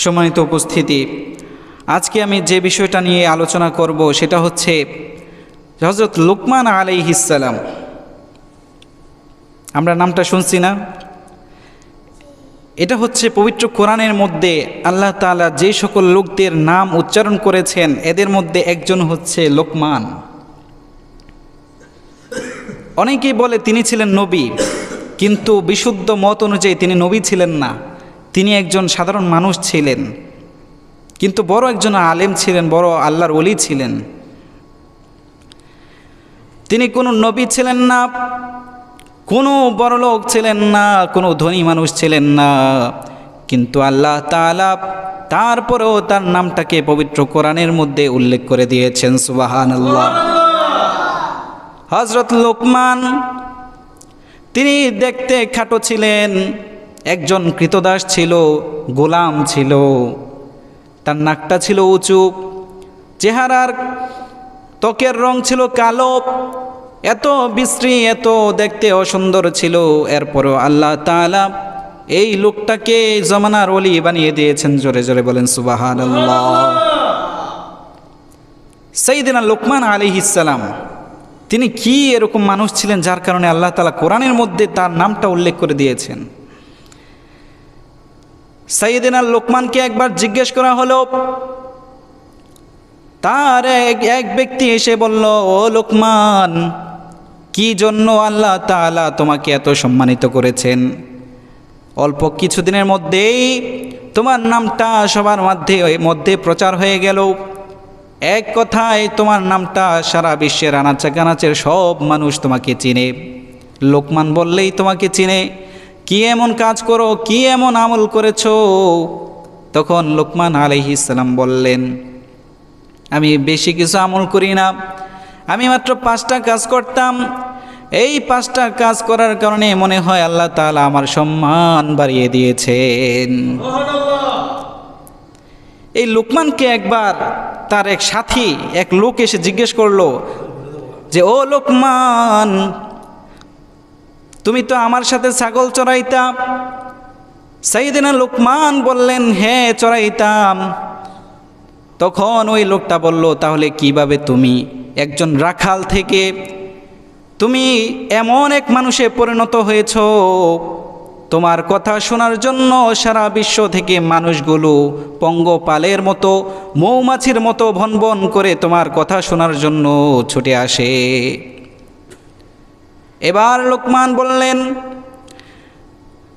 সম্মানিত উপস্থিতি, আজকে আমি যে বিষয়টা নিয়ে আলোচনা করব সেটা হচ্ছে হযরত লুকমান আলাইহিস সালাম। আমরা নামটা শুনছি না? এটা হচ্ছে পবিত্র কোরআনের মধ্যে আল্লাহ তাআলা যে সকল লোকদের নাম উচ্চারণ করেছেন এদের মধ্যে একজন হচ্ছে লোকমান। অনেকেই বলে তিনি ছিলেন নবী, কিন্তু বিশুদ্ধ মত অনুযায়ী তিনি নবী ছিলেন না। তিনি একজন সাধারণ মানুষ ছিলেন, কিন্তু বড় একজন আলেম ছিলেন, বড় আল্লাহর ওলি ছিলেন। তিনি কোনো নবী ছিলেন না, কোনো বড়লোক ছিলেন না, কোনো ধনী মানুষ ছিলেন না, কিন্তু আল্লাহ তাআলা তারপরেও তার নামটাকে পবিত্র কোরআনের মধ্যে উল্লেখ করে দিয়েছেন। সুবহানাল্লাহ। হযরত লোকমান তিনি দেখতে খাটো ছিলেন, একজন কৃতদাস ছিল, গোলাম ছিল। তার নাকটা ছিল উঁচু, চেহারার ত্বকের রং ছিল কালো, এত বিশ্রী, এত দেখতে অসুন্দর ছিল। এরপরও আল্লাহ তাআলা এই লোকটাকে জমানার ওলি বানিয়ে দিয়েছেন। জোরে জোরে বলেন সুবহানাল্লাহ। সাইয়েদনা লোকমান আলাইহিস সালাম তিনি কি এরকম মানুষ ছিলেন যার কারণে আল্লাহ তাআলা কোরআনের মধ্যে তার নামটা উল্লেখ করে দিয়েছেন। সাইয়েদনা লোকমানকে একবার জিজ্ঞেস করা হলো, তার এক ব্যক্তি এসে বলল, ও লোকমান, কি জন্য আল্লাহ তাআলা তোমাকে এত সম্মানিত করেছেন? অল্প কিছুদিনের মধ্যেই তোমার নামটা সবার মধ্যে প্রচার হয়ে গেল। এক কথায় তোমার নামটা সারা বিশ্বের আনাচে কানাচের সব মানুষ তোমাকে চিনে। লোকমান বললেই তোমাকে চিনে। কি এমন কাজ করো, কি এমন আমল করেছো? তখন লোকমান আলাইহিস সালাম বললেন, আমি বেশি কিছু আমল করি না, আমি মাত্র 5টা কাজ করতাম। এই 5টা কাজ করার কারণে মনে হয় আল্লাহ তাআলা আমার সম্মান বাড়িয়ে দিয়েছেন। এই লোকমানকে একবার তার এক সাথী, এক লোক এসে জিজ্ঞেস করলো যে, ও লোকমান, তুমি তো আমার সাথে ছাগল চড়াইতা। সাইয়েদনা লোকমান বললেন, হ্যাঁ চড়াইতাম। তখন ওই লোকটা বলল, তাহলে কিভাবে তুমি একজন রাখাল থেকে তুমি এমন এক মানুষে পরিণত হয়েছ, তোমার কথা শোনার জন্য সারা বিশ্ব থেকে মানুষগুলো পঙ্গপালের মতো, মৌমাছির মতো ভনভন করে তোমার কথা শোনার জন্য ছুটে আসে। এবার লোকমান বললেন,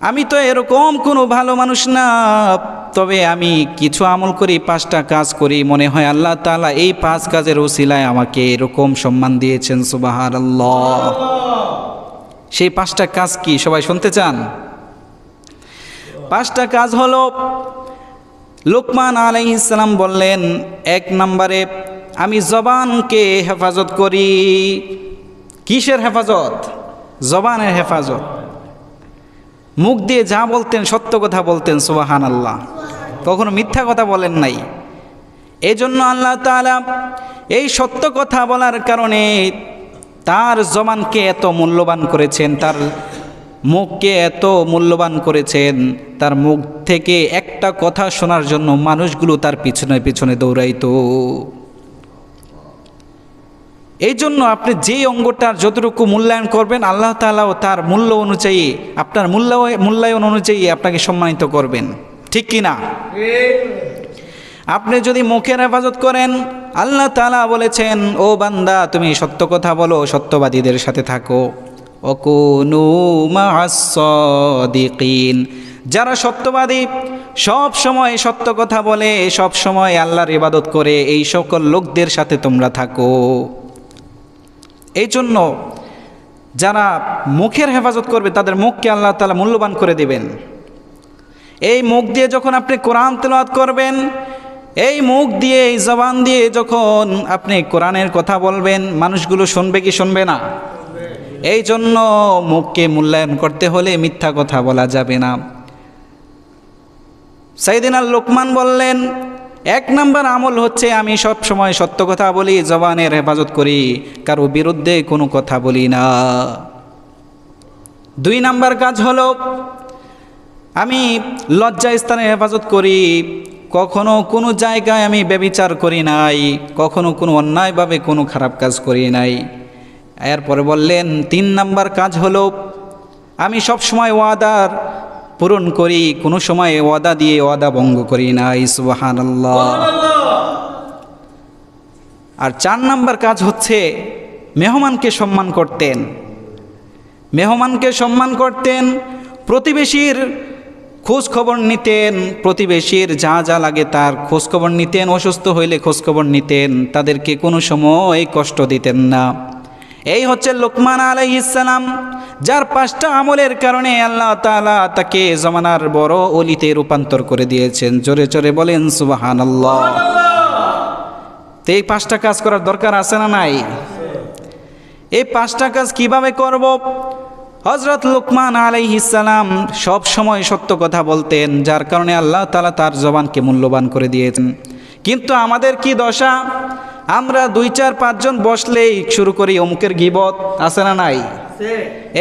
আমি তো এরকম কোনো ভালো মানুষ না, তবে আমি কিছু আমল করি, 5টা কাজ করি। মনে হয় আল্লাহ তাআলা এই 5 কাজের ওসিলায় আমাকে এরকম সম্মান দিয়েছেন। সুবহানাল্লাহ। সেই 5টা কাজ কি সবাই শুনতে চান? 5টা কাজ হলো, লোকমান আলাইহিস সালাম বললেন, 1 নম্বরে আমি জবানকে হেফাজত করি। কিসের হেফাজত? জবানের হেফাজত। মুখ দিয়ে যা বলতেন সত্য কথা বলতেন। সুবহানাল্লাহ। কখনো মিথ্যা কথা বলেন নাই। এই জন্য আল্লাহ তাআলা এই সত্য কথা বলার কারণে তার জবানকে এত মূল্যবান করেছেন, তার মুখকে এত মূল্যবান করেছেন। তার মুখ থেকে একটা কথা শোনার জন্য মানুষগুলো তার পিছনে পিছনে দৌড়াইতো। এই জন্য আপনি যে অঙ্গটার যতটুকু মূল্যায়ন করবেন, আল্লাহ তাআলাও তার মূল্য অনুযায়ী, আপনার মূল্যায়ন অনুযায়ী আপনাকে সম্মানিত করবেন। ঠিক কি না? আপনি যদি মুখের হেফাজত করেন, আল্লাহ তাআলা বলেছেন, ও বান্দা, তুমি সত্য কথা বলো, সত্যবাদীদের সাথে থাকো। ওয়াকুনু মা'আস সাদিকিন। যারা সত্যবাদী, সব সময় সত্য কথা বলে, সব সময় আল্লাহর ইবাদত করে, এই সকল লোকদের সাথে তোমরা থাকো। এই জন্য যারা মুখের হেফাজত করবে তাদের মুখকে আল্লাহ তাআলা মূল্যবান করে দেবেন। এই মুখ দিয়ে যখন আপনি কোরআন তেলাওয়াত করবেন, এই মুখ দিয়ে, এই জবান দিয়ে যখন আপনি কোরআনের কথা বলবেন, মানুষগুলো শুনবে কি শুনবে না? এই জন্য মুখকে মূল্যায়ন করতে হলে মিথ্যা কথা বলা যাবে না। সাইয়েদনা লোকমান বললেন, 1 নম্বর আমল হচ্ছে আমি সব সময় সত্য কথা বলি, জবানের হেফাজত করি, কারো বিরুদ্ধে কোনো কথা বলি না। 2 নম্বর কাজ হলো আমি লজ্জা স্থানের হেফাজত করি, কখনো কোনো জায়গায় আমি ব্যভিচার করি নাই, কখনো কোনো অন্যায়ভাবে কোনো খারাপ কাজ করি নাই। এরপরে বললেন 3 নাম্বার কাজ হলো আমি সব সময় ওয়াদার পূরণ করি, কোনো সময় ওয়াদা দিয়ে ওয়াদা ভঙ্গ করি নাই। সুবহানাল্লাহ। আর 4 নাম্বার কাজ হচ্ছে মেহমানকে সম্মান করতেন, মেহমানকে সম্মান করতেন, প্রতিবেশীর খোঁজ খবর নিতেন, প্রতিবেশীর যা যা লাগে তার খোঁজ খবর নিতেন, অসুস্থ হইলে খোঁজ খবর নিতেন, তাদেরকে কোনো সময় কষ্ট দিতেন না। এই হচ্ছে লোকমান আলাইহিস সালাম, যার 5টা আমলের কারণে আল্লাহ তাআলা তাকে জমানার বড় ওলিতে রূপান্তর করে দিয়েছেন। জোরে জোরে বলেন সুবহানাল্লাহ। তো এই 5টা কাজ করার দরকার আছে না নাই? এই 5টা কাজ কিভাবে করব? হযরত লোকমান আলাইহিস সালাম সব সময় সত্য কথা বলতেন, যার কারণে আল্লাহ তাআলা তার জবানকে মূল্যবান করে দিয়েছেন। কিন্তু আমাদের কি দশা, আমরা 2 4 5 জন বসলেই শুরু করি অমুকের গীবত, আছে না নাই?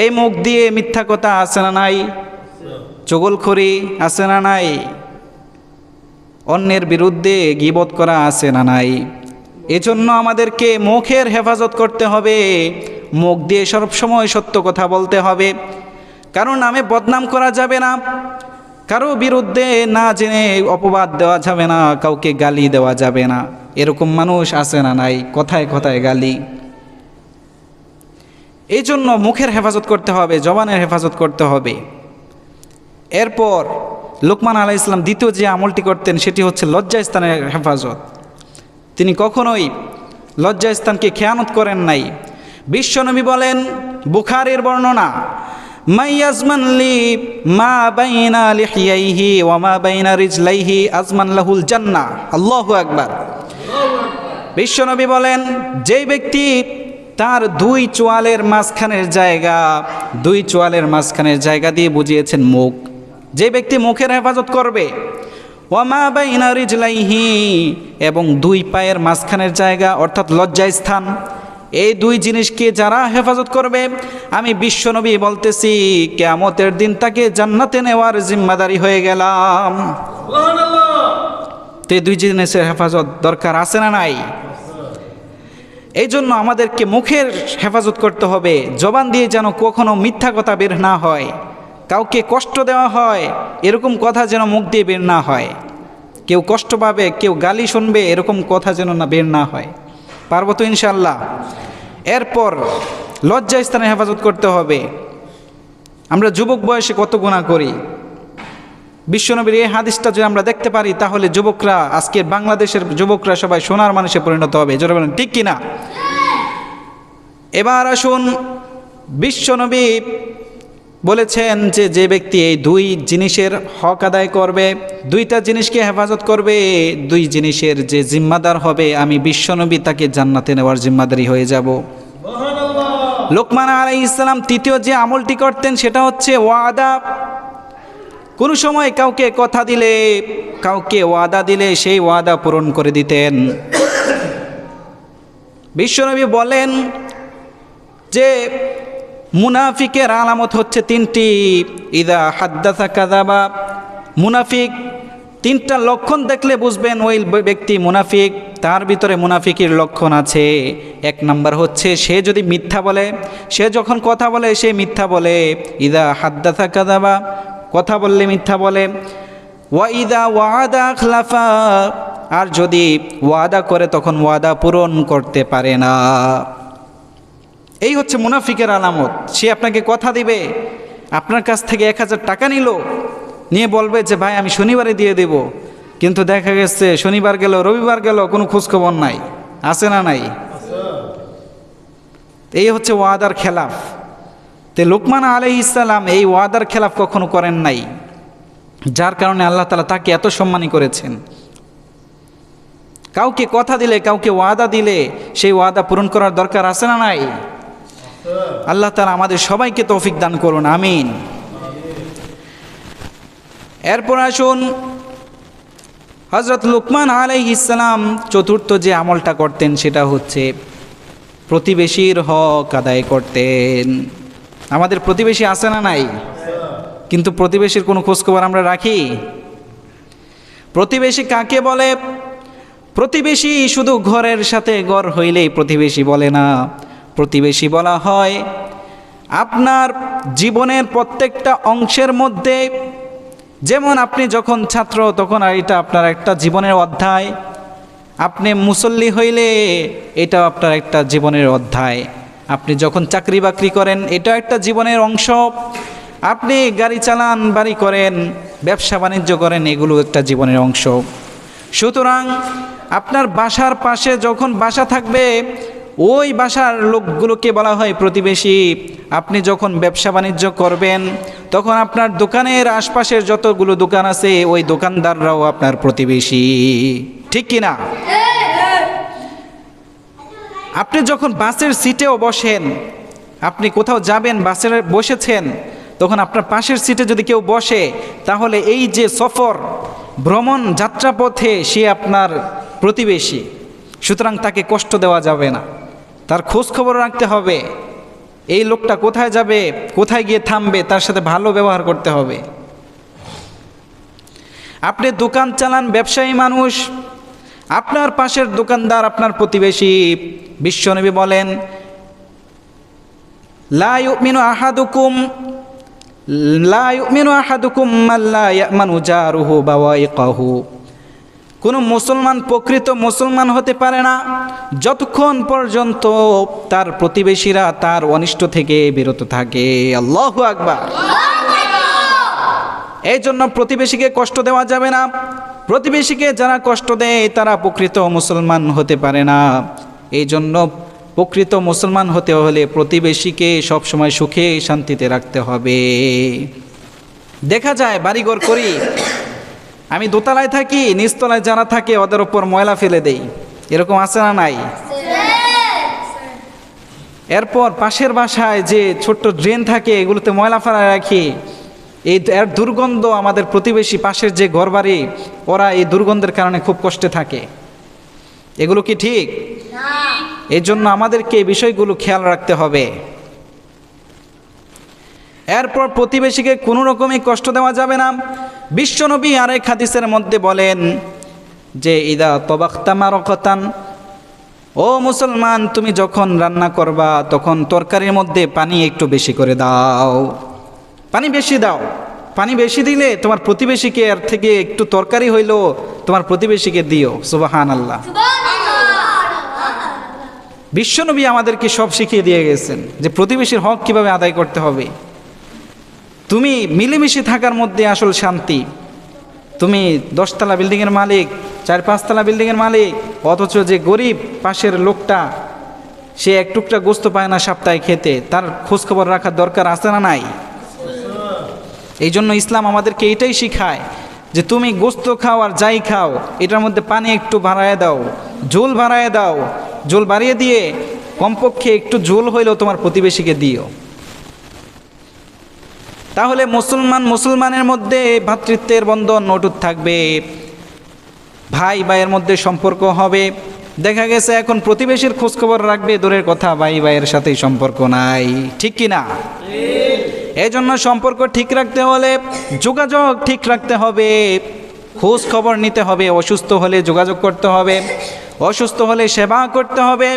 এই মুখ দিয়ে মিথ্যা কথা, আছে না নাই? চগলখড়ি, আছে না নাই? অন্যের বিরুদ্ধে গীবত করা, আছে না নাই? এজন্য আমাদেরকে মুখের হেফাজত করতে হবে, মুখ দিয়ে সবসময় সত্য কথা বলতে হবে, কারণ নামে বদনাম করা যাবে না, কারো বিরুদ্ধে না জেনে অপবাদ দেওয়া যাবে না, কাউকে গালি দেওয়া যাবে না। এরকম মানুষ আছে না নাই? কথায় কথায় গালি। এই জন্য মুখের হেফাজত করতে হবে, জবানের হেফাজত করতে হবে। এরপর লোকমান আলাইহিস সালাম দ্বিতীয় যে আমলটি করতেন সেটি হচ্ছে লজ্জাস্থানের হেফাজত। তিনি কখনোই লজ্জাস্থানকে খেয়ানত করেন নাই। বিশ্বনবী বলেন, বুখারীর বর্ণনা, মাইয়াজমান লি মা বাইনা লিহিয়াইহি ওয়া মা বাইনা রিজলাইহি আজমান লাহুল জান্নাহ। আল্লাহু আকবার। বিশ্বনবী বলেন, যেই ব্যক্তি তার 2 চোয়ালের মাঝখানের জায়গা, 2 চোয়ালের মাঝখানের জায়গা দিয়ে বুঝিয়েছেন মুখ, যে ব্যক্তি মুখের হেফাজত করবে, ওয়া মা বাইনা রিজলাইহি, এবং 2 পায়ের মাঝখানের জায়গা অর্থাৎ লজ্জাস্থান, এই 2 জিনিসকে যারা হেফাজত করবে, আমি বিশ্বনবী বলতেছি কিয়ামতের দিন তাকে জান্নাতে নেওয়ার জিম্মাদারি হয়ে গেলাম। সুবহানাল্লাহ। তো এই 2 জিনিসের হেফাজত দরকার, আছে না নাই? এই জন্য আমাদেরকে মুখের হেফাজত করতে হবে, জবান দিয়ে যেন কখনো মিথ্যা কথা বের না হয়, কাউকে কষ্ট দেওয়া হয় এরকম কথা যেন মুখ দিয়ে বের না হয়, কেউ কষ্ট পাবে, কেউ গালি শুনবে এরকম কথা যেন না বের না হয়। পারবো তো ইনশাআল্লাহ? এরপর লজ্জাস্থানের হেফাজত করতে হবে। আমরা যুবক বয়সে কত গুনাহ করি, বিশ্বনবীর এই হাদিসটা যদি আমরা দেখতে পারি তাহলে যুবকরা, আজকের বাংলাদেশের যুবকরা সবাই সোনার মানুষে পরিণত হবে। জোরে বলেন ঠিক কিনা? এবার আসুন, বিশ্বনবী বলেছেন যে যে ব্যক্তি এই 2 জিনিসের হক আদায় করবে, 2টা জিনিসকে হেফাজত করবে, 2 জিনিসের যে জিম্মাদার হবে, আমি বিশ্বনবী তাকে জান্নাতে নেওয়ার জিম্মাদারি হয়ে যাব। লোকমান আলাইহিস সালাম তৃতীয় যে আমলটি করতেন সেটা হচ্ছে ওয়াদা। কোনো সময় কাউকে কথা দিলে, কাউকে ওয়াদা দিলে সেই ওয়াদা পূরণ করে দিতেন। বিশ্বনবী বলেন যে মুনাফিকের আলামত হচ্ছে 3টি। ইদা হাদ্দাসা কাযাবা, মুনাফিক 3টা লক্ষণ দেখলে বুঝবেন ওই ব্যক্তি মুনাফিক, তার ভিতরে মুনাফিকের লক্ষণ আছে। 1 নাম্বার হচ্ছে সে যদি মিথ্যা বলে, সে যখন কথা বলে সে মিথ্যা বলে। ইদা হাদ্দাসা কাযাবা, কথা বললে মিথ্যা বলে। ওয়া ইদা ওয়াদা আখলাফা, আর যদি ওয়াদা করে তখন ওয়াদা পূরণ করতে পারে না। এই হচ্ছে মুনাফিকের আলামত। সে আপনাকে কথা দিবে, আপনার কাছ থেকে 1000 টাকা নিয়ে বলবে যে ভাই আমি শনিবারে দিয়ে দেব, কিন্তু দেখা গেছে শনিবার গেল, রবিবার গেল, কোনো খোঁজখবর নাই, আছে না নাই? এই হচ্ছে ওয়াদার খেলাফ। তে লোকমান আলাইহিস সালাম এই ওয়াদার খেলাফ কখনো করেন নাই, যার কারণে আল্লাহ তাআলা তাকে এত সম্মানী করেছেন। কাউকে কথা দিলে, কাউকে ওয়াদা দিলে সেই ওয়াদা পূরণ করার দরকার আছে না নাই? আল্লাহ তাআলা আমাদের সবাইকে তৌফিক দান করুন, আমিন। এরপর আসুন, হযরত লোকমান আলাইহিস সালাম চতুর্থ যে আমলটা করতেন সেটা হচ্ছে প্রতিবেশীর হক আদায় করতেন। আমাদের প্রতিবেশী আছে না নাই? কিন্তু প্রতিবেশীর কোনো খোঁজখবর আমরা রাখি? প্রতিবেশী কাকে বলে? প্রতিবেশী শুধু ঘরের সাথে ঘর হইলেই প্রতিবেশী বলে না। প্রতিবেশী বলা হয় আপনার জীবনের প্রত্যেকটা অংশের মধ্যে। যেমন আপনি যখন ছাত্র তখন এটা আপনার একটা জীবনের অধ্যায়, আপনি মুসল্লি হইলে এটা আপনার একটা জীবনের অধ্যায়, আপনি যখন চাকরি বাকরি করেন এটা একটা জীবনের অংশ, আপনি গাড়ি চালান, বাড়ি করেন, ব্যবসা বাণিজ্য করেন, এগুলো একটা জীবনের অংশ। সুতরাং আপনার বাসার পাশে যখন বাসা থাকবে ওই বাসার লোকগুলোকে বলা হয় প্রতিবেশী। আপনি যখন ব্যবসা বাণিজ্য করবেন তখন আপনার দোকানের আশপাশের যতগুলো দোকান আছে ওই দোকানদাররাও আপনার প্রতিবেশী, ঠিক কি না? আপনি যখন বাসের সিটেও বসেন, আপনি কোথাও যাবেন, বাসে বসেছেন, তখন আপনার পাশের সিটে যদি কেউ বসে তাহলে এই যে সফর ভ্রমণ যাত্রাপথে সে আপনার প্রতিবেশী। সুতরাং তাকে কষ্ট দেওয়া যাবে না, তার খোঁজ খবর রাখতে হবে, এই লোকটা কোথায় যাবে, কোথায় গিয়ে থামবে, তার সাথে ভালো ব্যবহার করতে হবে। আপনি দোকান চালান, ব্যবসায়ী মানুষ, আপনার পাশের দোকানদার আপনার প্রতিবেশী। বিশ্বনবী বলেন লা ইউমিনু আহাদুকুম লা ইয়ামানু জারুহু বাওয়াইকাহু। কোনো মুসলমান প্রকৃত মুসলমান হতে পারে না যতক্ষণ পর্যন্ত তার প্রতিবেশীরা তার অনিষ্ট থেকে বিরত থাকে। আল্লাহু আকবার। এই জন্য প্রতিবেশীকে কষ্ট দেওয়া যাবে না। প্রতিবেশীকে যারা কষ্ট দেয় তারা প্রকৃত মুসলমান হতে পারে না। এই জন্য প্রকৃত মুসলমান হতে হলে প্রতিবেশীকে সবসময় সুখে শান্তিতে রাখতে হবে। দেখা যায় বাড়িঘর করি, আমি দোতলায় থাকি, নিচতলায় যারা থাকে ওদের ওপর ময়লা ফেলে দেই, এরকম আছে না নাই? এরপর পাশের বাসায় যে ছোট্ট ড্রেন থাকে এগুলোতে ময়লা ফেলা রাখি, এর দুর্গন্ধ আমাদের প্রতিবেশী পাশের যে ঘরবাড়ি ওরা এই দুর্গন্ধের কারণে খুব কষ্টে থাকে। এগুলো কি ঠিক? এই জন্য আমাদেরকে এই বিষয়গুলো খেয়াল রাখতে হবে। এরপর প্রতিবেশীকে কোনো রকমই কষ্ট দেওয়া যাবে না। বিশ্বনবী আরেক হাদিসের মধ্যে বলেন যে ইদা তবাখতা মারাকাতান, ও মুসলমান তুমি যখন রান্না করবা তখন তরকারির মধ্যে পানি একটু বেশি করে দাও, পানি বেশি দাও। পানি বেশি দিলে তোমার প্রতিবেশীকে এর থেকে একটু তরকারি হইলো তোমার প্রতিবেশীকে দিও। সুবহানাল্লাহ। বিশ্বনবী আমাদেরকে সব শিখিয়ে দিয়ে গেছেন যে প্রতিবেশীর হক কিভাবে আদায় করতে হবে। তুমি মিলেমিশে থাকার মধ্যে আসল শান্তি। তুমি 10তলা বিল্ডিংয়ের মালিক, 4-5তলা বিল্ডিংয়ের মালিক, অথচ যে গরিব পাশের লোকটা সে এক টুকরা গোস্ত পায় না সপ্তাহে খেতে, তার খোঁজখবর রাখার দরকার আছে না নাই? এই জন্য ইসলাম আমাদেরকে এটাই শিখায় যে তুমি গোস্ত খাও আর যাই খাও এটার মধ্যে পানি একটু বাড়ায় দাও, ঝোল বাড়ায় দাও, ঝোল বাড়িয়ে দিয়ে কমপক্ষে একটু ঝোল হইলেও তোমার প্রতিবেশীকে দিও। তাহলে মুসলমানের মধ্যে ভ্রাতৃত্বের বন্ধন অটুট থাকবে, ভাই ভাইয়ের মধ্যে সম্পর্ক হবে। দেখা গেছে এখন প্রতিবেশীর খোঁজখবর রাখবে দূরের কথা, ভাই ভাইয়ের সাথেই সম্পর্ক নাই, ঠিক কি না? এই জন্য সম্পর্ক ঠিক রাখতে হলে যোগাযোগ ঠিক রাখতে হবে, খোঁজ খবর নিতে হবে। অসুস্থ হলে যোগাযোগ করতে হবে, অসুস্থ হলে সেবা করতে হবে,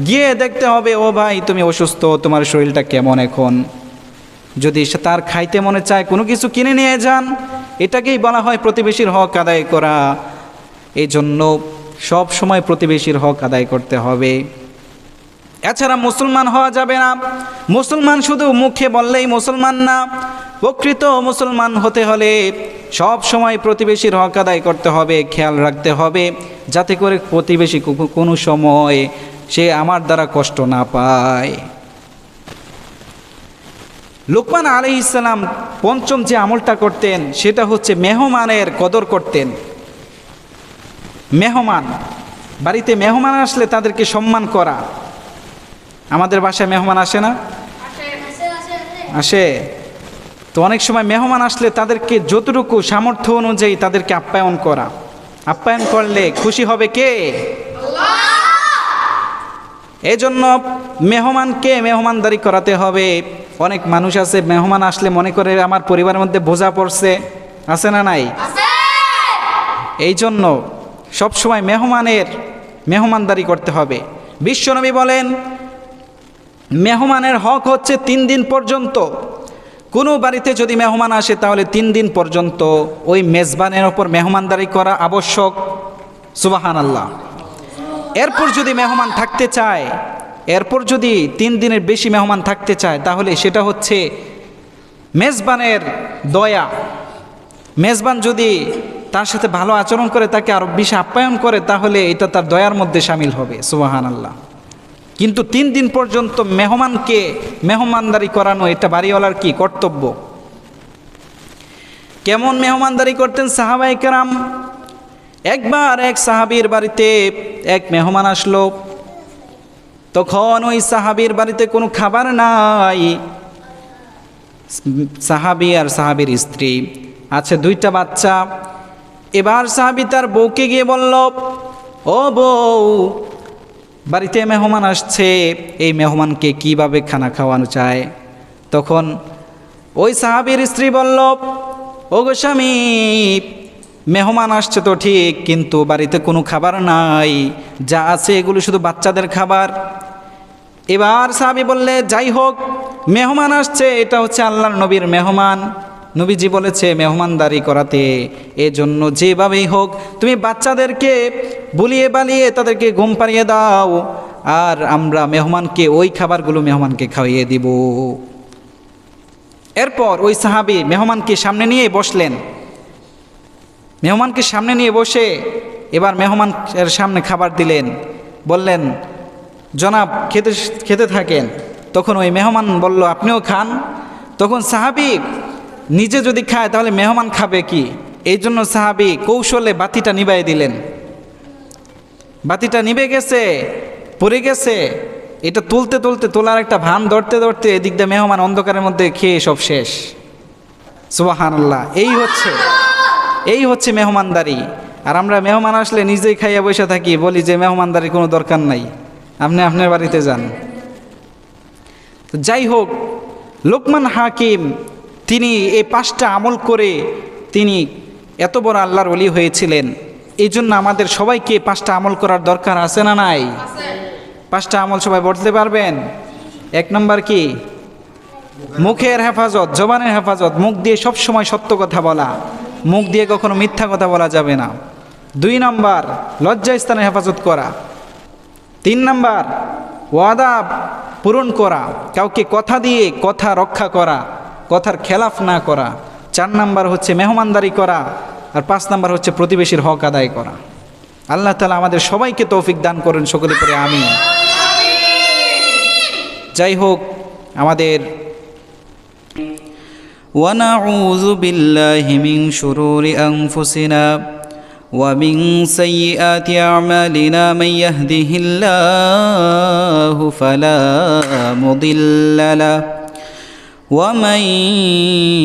গিয়ে দেখতে হবে ও ভাই তুমি অসুস্থ, তোমার শরীরটা কেমন এখন। যদি সে তার খাইতে মনে চায় কোনো কিছু কিনে নিয়ে যান, এটাকেই বলা হয় প্রতিবেশীর হক আদায় করা। এই জন্য সব সময় প্রতিবেশীর হক আদায় করতে হবে। এছাড়া মুসলমান হওয়া যাবে না। মুসলমান শুধু মুখে বললেই মুসলমান না, প্রকৃত মুসলমান হতে হলে সব সময় প্রতিবেশীর হক আদায় করতে হবে, খেয়াল রাখতে হবে যাতে করে প্রতিবেশী কোনো সময় সে আমার দ্বারা কষ্ট না পায়। লুকমান আলাইহিস সালাম পঞ্চম যে আমলটা করতেন সেটা হচ্ছে মেহমানের কদর করতেন। মেহমান, বাড়িতে মেহমান আসলে তাদেরকে সম্মান করা। আমাদের বাসায় মেহমান আসে না? আসে। তো অনেক সময় মেহমান আসলে তাদেরকে যতটুকু সামর্থ্য অনুযায়ী তাদেরকে আপ্যায়ন করা। আপ্যায়ন করলে খুশি হবে কে? এই জন্য মেহমানকে মেহমানদারি করাতে হবে। অনেক মানুষ আছে মেহমান আসলে মনে করে আমার পরিবারের মধ্যে বোঝা পড়ছে, আছে না নাই? এই জন্য সবসময় মেহমানদারি করতে হবে। বিশ্বনবী বলেন, মেহমানের হক হচ্ছে 3 দিন পর্যন্ত। কোনো বাড়িতে যদি মেহমান আসে তাহলে 3 দিন পর্যন্ত ওই মেজবানের ওপর মেহমানদারি করা আবশ্যক। সুবহানাল্লাহ। এরপর যদি মেহমান থাকতে চায়, এরপর যদি 3 দিনের বেশি মেহমান থাকতে চায়, তাহলে সেটা হচ্ছে মেজবানের দয়া। মেজবান যদি তার সাথে ভালো আচরণ করে, তাকে আরও বেশি আপ্যায়ন করে, তাহলে এটা তার দয়ার মধ্যে শামিল হবে। সুবহানাল্লাহ। কিন্তু 3 দিন পর্যন্ত মেহমানকে মেহমানদারি করানো এটা বাড়িওয়ালার কি কর্তব্য। কেমন মেহমানদারি করতেন সাহাবায়ে কেরাম? একবার এক সাহাবীর বাড়িতে এক মেহমান আসলো। তখন ওই সাহাবীর বাড়িতে কোনো খাবার নাই। সাহাবী আর সাহাবীর স্ত্রী আছে, 2টা বাচ্চা। এবার সাহাবী তার বউকে গিয়ে বলল, ও বউ, বাড়িতে মেহমান আসছে, এই মেহমানকে কিভাবে খানা খাওয়ানো চায়? তখন ওই সাহাবীর স্ত্রী বলল, ও গো স্বামী, মেহমান আসছে তো ঠিক, কিন্তু বাড়িতে কোনো খাবার নাই, যা আছে এগুলো শুধু বাচ্চাদের খাবার। এবার সাহাবী বললে, যাই হোক, মেহমান আসছে, এটা হচ্ছে আল্লাহর নবীর মেহমান, নবীজি বলেছে মেহমানদারি করাতে, এজন্য যেভাবেই হোক তুমি বাচ্চাদেরকে বুলিয়ে বালিয়ে তাদেরকে ঘুম পাড়িয়ে দাও, আর আমরা মেহমানকে ওই খাবারগুলো মেহমানকে খাইয়ে দিব। এরপর ওই সাহাবী মেহমানকে সামনে নিয়ে বসলেন। মেহমানকে সামনে নিয়ে বসে এবার মেহমানের সামনে খাবার দিলেন, বললেন, জনাব খেতে থাকেন। তখন ওই মেহমান বলল, আপনিও খান। তখন সাহাবী নিজে যদি খায় তাহলে মেহমান খাবে কি? এই জন্য সাহাবী কৌশলে বাতিটা নিভাই দিলেন। বাতিটা নিভে গেছে, পড়ে গেছে। এটা তোলার একটা ভান ধরতে এদিক দিয়ে মেহমান অন্ধকারের মধ্যে খেয়ে সব শেষ। সুবহানাল্লাহ। এই হচ্ছে মেহমানদারি। আর আমরা মেহমান আসলে নিজেই খাইয়া বসে থাকি, বলি যে মেহমানদারির কোনো দরকার নাই, আপনি আপনার বাড়িতে যান। তো যাই হোক, লোকমান হাকিম তিনি এই 5টা আমল করে তিনি এত বড় আল্লাহর ওলি হয়েছিলেন। এই জন্য আমাদের সবাইকে 5টা আমল করার দরকার আছে না নাই? 5টা আমল সবাই বলতে পারবেন? 1 নম্বর কি? মুখের হেফাজত, জবানের হেফাজত। মুখ দিয়ে সব সময় সত্য কথা বলা, মুখ দিয়ে কখনো মিথ্যা কথা বলা যাবে না। 2 নম্বর লজ্জাস্থানের হেফাজত করা। 3 নম্বর ওয়াদা পূরণ করা, কাউকে কথা দিয়ে কথা রক্ষা করা, কথার খেলাফ না করা। 4 নম্বর হচ্ছে মেহমানদারি করা, আর 5 নম্বর হচ্ছে প্রতিবেশীর হক আদায় করা। আল্লাহ তাআলা আমাদের সবাইকে তৌফিক দান করেন, সকলে পড়ে আমিন। যাই হোক, আমাদের ওয়ানাউযু বিল্লাহি মিন শুরুরি আনফুসিনা ওয়া মিন সাইয়্যাতি আমালিনা মান ইয়াহদিহিল্লাহু ফালা মুদিল্লা লাহু ওয়া মান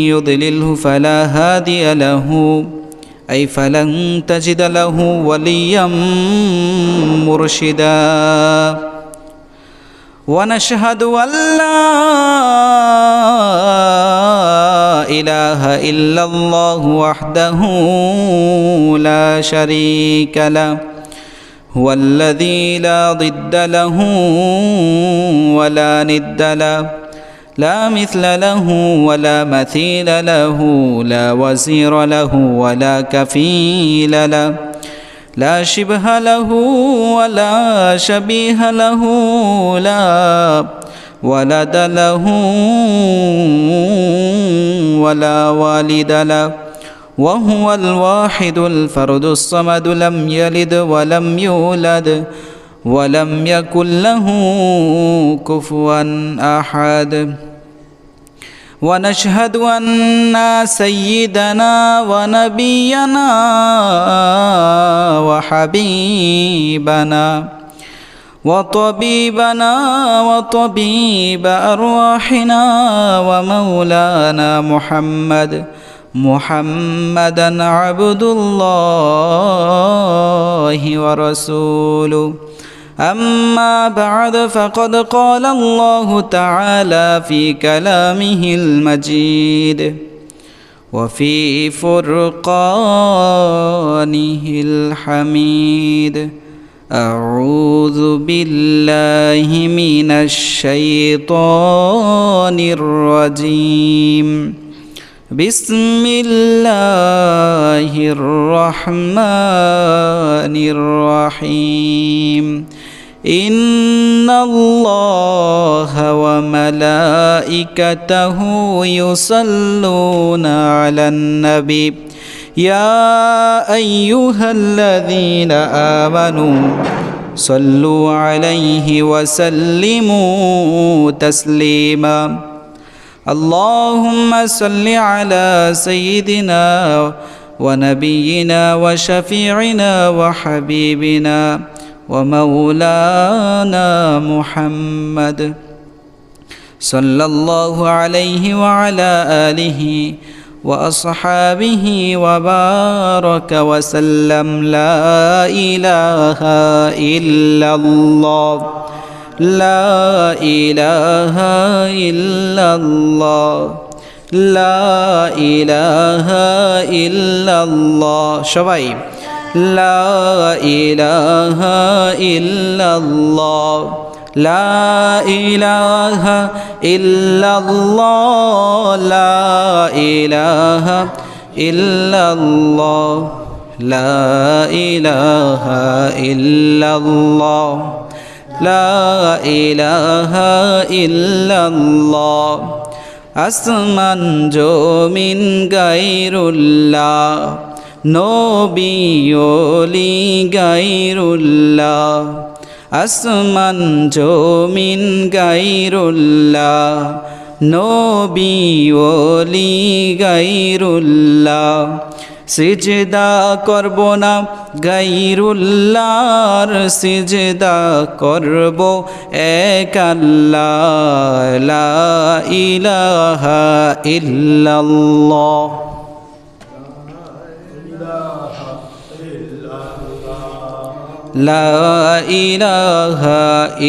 ইউদ্লিলহু ফালা হাদিয়া লাহু أي فلن تجد له وليا مرشدا ونشهد أن لا إله إلا الله وحده لا شريك له هو الذي لا ضد له ولا ند له لا مثل له ولا مثيل له لا وزير له ولا كفيل له لا شبه له ولا شبيه له لا ولد له ولا والد له وهو الواحد الفرد الصمد لم يلد ولم يولد ولم يكن له كفوا أحد ونشهد أن سيدنا ونبينا وحبيبنا وطبيبنا وطبيب أرواحنا ومولانا محمدا عبد الله ورسوله أما بعد فقد قال الله تعالى في كلامه المجيد وفي فرقانه الحميد أعوذ بالله من الشيطان الرجيم بسم الله الرحمن الرحيم إن الله وملائكته يصلون على النبي يا أيها الذين آمنوا صلوا عليه وسلموا تسليما اللهم صل على سيدنا ونبينا وشفيعنا وحبيبنا ومولانا محمد صلى الله عليه وعلى آله وأصحابه وبارك وسلم لا إله إلا الله لا إله إلا الله لا إله إلا الله সবাই لا إله إلا الله لا إله إلا الله لا إله إلا الله لا إله إلا الله لا إله إلا الله আসমান জমিন গায়রুল্লাহ নবী ওলি গায়রুল্লাহ আসমান জমিন গায়রুল্লাহ নবী ওলি গায়রুল্লাহ সিজদা করব না গায়রুল্লাহর সিজদা করব এক আল্লাহ লা ইলাহা ইল্লাল্লাহ লা ইলাহা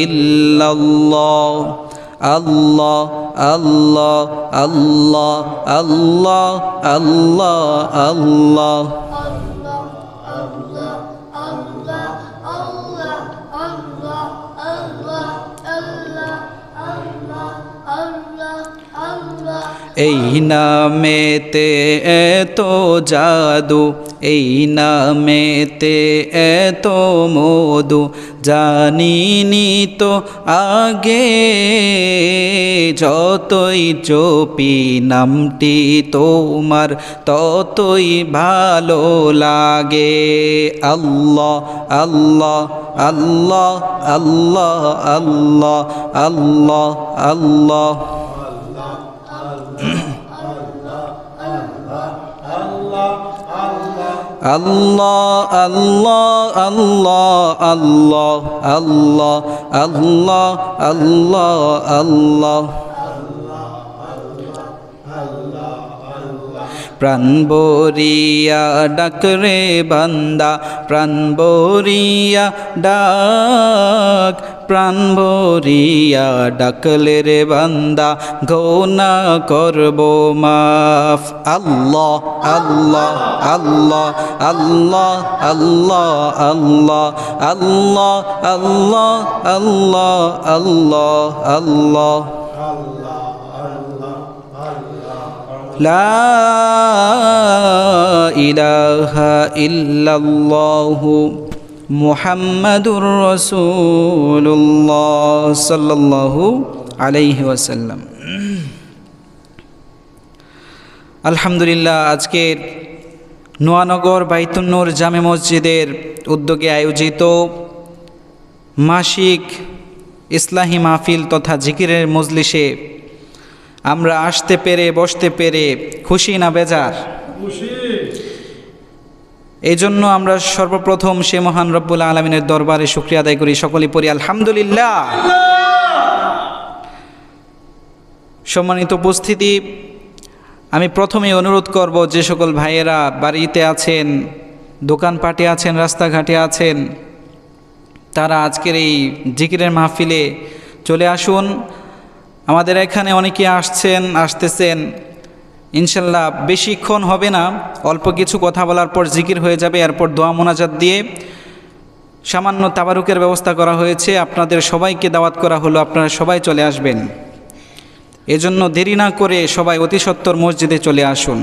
ইল্লাল্লাহ আল্লাহ আল্লাহ আল্লাহ আল্লাহ আল্লাহ আল্লাহ এই নামেতে এত জাদু এই নামেতে এত মধু জানিনি তো আগে যতই জপি নামটি তোমার ততই ভালো লাগে আল্লাহ আল্লাহ আল্লাহ আল্লাহ আল্লাহ আল্লাহ আল্লাহ Allah Allah Allah Allah Allah Allah Allah Allah প্রাণ বরিয়া ডাক রে বান্দা প্রাণ বরিয়া ডাক প্রাণ ভরিয়া ডাকলে রে বান্দা গোনা করব মাফ আল্লাহ আল্লাহ আল্লাহ আল্লাহ আল্লাহ আল্লাহ আল্লাহ আল্লাহ আল্লাহ আল্লাহ আল্লাহ লা ইলাহা ইল্লাল্লাহু মুহাম্মাদুর রাসূলুল্লাহ সাল্লাল্লাহু আলাইহি ওয়াসাল্লাম। আলহামদুলিল্লাহ, আজকের নোয়ানগর বাইতুন নূর জামে মসজিদের উদ্যোগে আয়োজিত মাসিক ইসলাহি মাহফিল তথা জিকিরের মজলিসে আমরা আসতে পেরে বসতে পেরে খুশি না বেজার? এই জন্য আমরা সর্বপ্রথম সে মহান রব্বুল আলামিনের দরবারে শুকরিয়া আদায় করি, সকলেই পড়ি আলহামদুলিল্লাহ। সম্মানিত উপস্থিতি, আমি প্রথমেই অনুরোধ করব যে সকল ভাইয়েরা বাড়িতে আছেন, দোকানপাটে আছেন, রাস্তাঘাটে আছেন, তারা আজকের এই জিকিরের মাহফিলে চলে আসুন। আমাদের এখানে অনেকে আসতেছেন, ইনশাল্লাহ বেশিক্ষণ হবে না, অল্প কিছু কথা বলার পর জিকির হয়ে যাবে, এরপর দোয়া মোনাজাত দিয়ে সামান্য তাবারুকের ব্যবস্থা করা হয়েছে। আপনাদের সবাইকে দাওয়াত করা হলো, আপনারা সবাই চলে আসবেন। এজন্য দেরি না করে সবাই অতি সত্বর মসজিদে চলে আসুন।